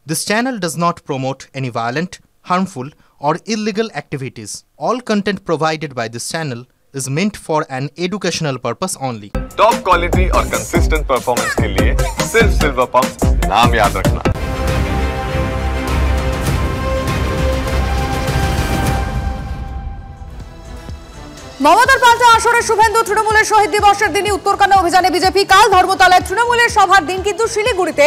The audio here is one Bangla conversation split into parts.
This channel does not promote any violent, harmful, or illegal activities. All content provided by this channel is meant for an educational purpose only. Top quality और कंसिस्टेंट परफॉर्मेंस के लिए सिर्फ सिल्वर पंप्स नाम याद रखना। মমতার পাল্টা আসরে শুভেন্দু তৃণমূলের শহীদ দিবসের দিনই উত্তরকন্যা অভিযানে বিজেপি। কাল ধর্মতলায় তৃণমূলের সভার দিন, কিন্তু শিলিগুড়িতে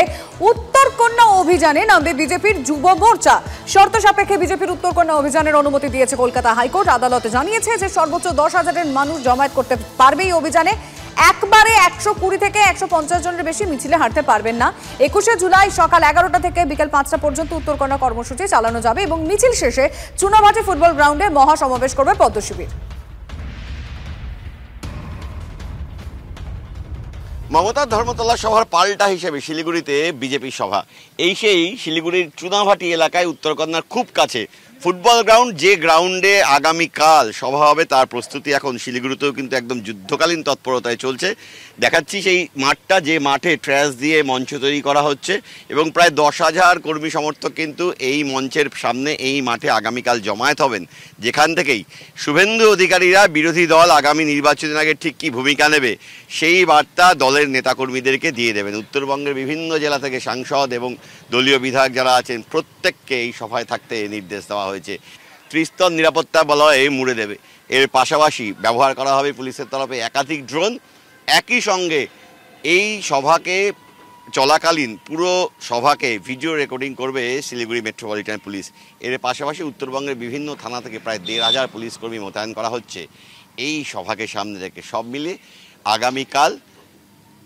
উত্তরকন্যা অভিযানে নামবে বিজেপির যুব মোর্চা। শর্ত সাপেক্ষে বিজেপির উত্তরকন্যা অভিযানের অনুমতি দিয়েছে কলকাতা হাইকোর্ট। আদালতে জানিয়েছে যে সর্বোচ্চ 10,000 মানুষ জমায়েত করতে পারবে এই অভিযানে। একবারে 120 থেকে 150 জনের বেশি মিছিলে হাঁটতে পারবেন না। 21শে জুলাই সকাল 11টা থেকে বিকেল 5টা পর্যন্ত উত্তরকন্যা কর্মসূচি চালানো যাবে এবং মিছিল শেষে চুনাভাটি ফুটবল গ্রাউন্ডে মহাসমাবেশ করবে পদ্ম শিবির। মমতার ধর্মতলা সভার পাল্টা হিসেবে শিলিগুড়িতে বিজেপি সভা। এই সেই শিলিগুড়ির চুনাভাটি এলাকায় উত্তরকন্যার খুব কাছে ফুটবল গ্রাউন্ড, যে গ্রাউন্ডে আগামীকাল সভা হবে তার প্রস্তুতি এখন শিলিগুড়িতেও কিন্তু একদম যুদ্ধকালীন তৎপরতায় চলছে। দেখাচ্ছি সেই মাঠটা, যে মাঠে ট্র্যাশ দিয়ে মঞ্চ তৈরি করা হচ্ছে এবং প্রায় 10,000 কর্মী সমর্থক কিন্তু এই মঞ্চের সামনে এই মাঠে আগামীকাল জমায়েত হবেন, যেখান থেকেই শুভেন্দু অধিকারীরা বিরোধী দল আগামী নির্বাচনের আগে ঠিক কী ভূমিকা নেবে সেই বার্তা দলের নেতাকর্মীদেরকে দিয়ে দেবেন। উত্তরবঙ্গের বিভিন্ন জেলা থেকে সাংসদ এবং দলীয় বিধায়ক যারা আছেন প্রত্যেককে এই সভায় থাকতে নির্দেশ দেওয়া হয়েছে। ত্রিস্তর নিরাপত্তা বলয়ে মুড়ে দেবে। এর পাশাপাশি ব্যবহার করা হবে পুলিশের তরফে একাধিক ড্রোন। একই সঙ্গে এই সভাকে চলাকালীন পুরো সভাকে ভিডিও রেকর্ডিং করবে শিলিগুড়ি মেট্রোপলিটন পুলিশ। এর পাশাপাশি উত্তরবঙ্গের বিভিন্ন থানা থেকে প্রায় 1,500 পুলিশ কর্মী মোতায়েন করা হচ্ছে এই সভাকে সামনে রেখে। সব মিলে আগামীকাল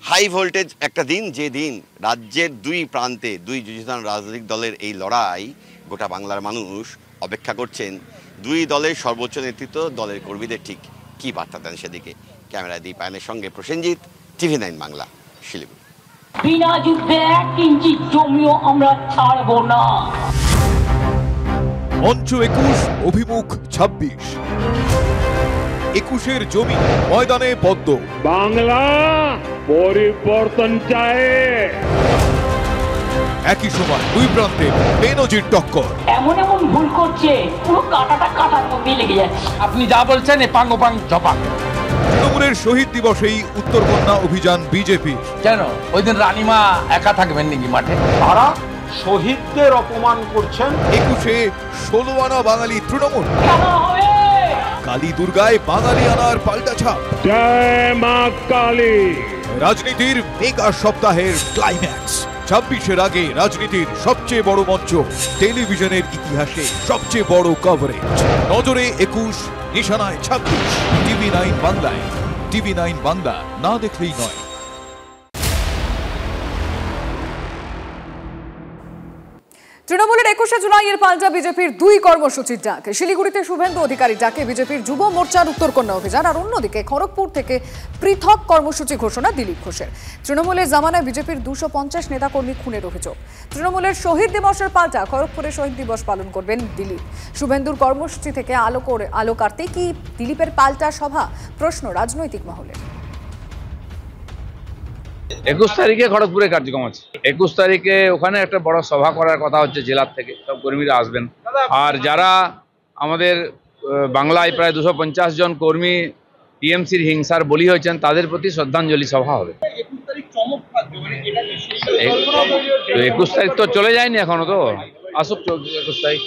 হাই ভোল্টেজ একটা দিন, যে দিন রাজ্যের দুই প্রান্তে দুই যুযুধান রাজনৈতিক দলের এই লড়াই গোটা বাংলার মানুষ অপেক্ষা করছেন। দুই দলের সর্বোচ্চ নেতৃত্ব দলের কর্মীদের ঠিক কী বার্তা দেন সেদিকে। ক্যামেরায় দীপায়নের সঙ্গে প্রসেনজিৎ, TV9 বাংলা, শিলিগুড়ি। বিনা যুদ্ধে 1 ইঞ্চি জমিও আমরা ছাড়ব না। মঞ্চ 21, অভিমুখ 26। 21-এর জমি, ময়দানে পদ্ম। বাংলা পরিবর্তন চায়। একই সময় দুই প্রান্তে বেনজির টক্কর। এমন এমন ভুল করছে পুরো কাটার মধ্যে লেগে যাচ্ছে। আপনি যা বলছেন এপাং ওপাং জপাং। তৃণমূলের শহীদ দিবসেই উত্তরকন্যা অভিযান বিজেপি। কেন ওই দিন রানীমা একা থাকবেন নাকি মাঠে? তারা শহীদদের অপমান করছেন। 21-এ 16 আনা বাঙালি তৃণমূল। কেন হবে? কালী দুর্গায় বাঙালি আনার পাল্টা ছাপ। জয় মা কালী। রাজনীতির মেগা সপ্তাহের ক্লাইম্যাক্স। 26-এর আগে রাজনীতির সবচেয়ে বড় মঞ্চ, টেলিভিশনের ইতিহাসে সবচেয়ে বড় কভারেজ। নজরে 21, নিশানায় 26। TV9 বাংলায়। TV9 বাংলা, না দেখলেই নয়। তৃণমূলের 21শে জুলাইয়ের পাল্টা বিজেপির দুই কর্মসূচির ডাক। শিলিগুড়িতে শুভেন্দু অধিকারী ডাকে বিজেপির যুব মোর্চার উত্তরকন্যা অভিযান, আর অন্যদিকে খড়গপুর থেকে পৃথক কর্মসূচি ঘোষণা দিলীপ ঘোষের। তৃণমূলের জামানায় বিজেপির 250 নেতাকর্মী খুনের অভিযোগ। তৃণমূলের শহীদ দিবসের পাল্টা খড়গপুরে শহীদ দিবস পালন করবেন দিলীপ। শুভেন্দুর কর্মসূচি থেকে আলো কাটতে কি দিলীপের পাল্টা সভা? প্রশ্ন রাজনৈতিক মহলে। 21 তারিখে খড়গপুরে কার্যক্রম আছে। 21 তারিখে ওখানে একটা বড় সভা করার কথা হচ্ছে, জেলার থেকে সব কর্মীরা আসবেন। আর যারা আমাদের বাংলায় প্রায় 250 জন কর্মী টিএমসির হিংসার বলি হয়েছেন তাদের প্রতি শ্রদ্ধাঞ্জলি সভা হবে। 21 তারিখ তো চলে যায়নি এখনো, তো আসুক 21 তারিখ।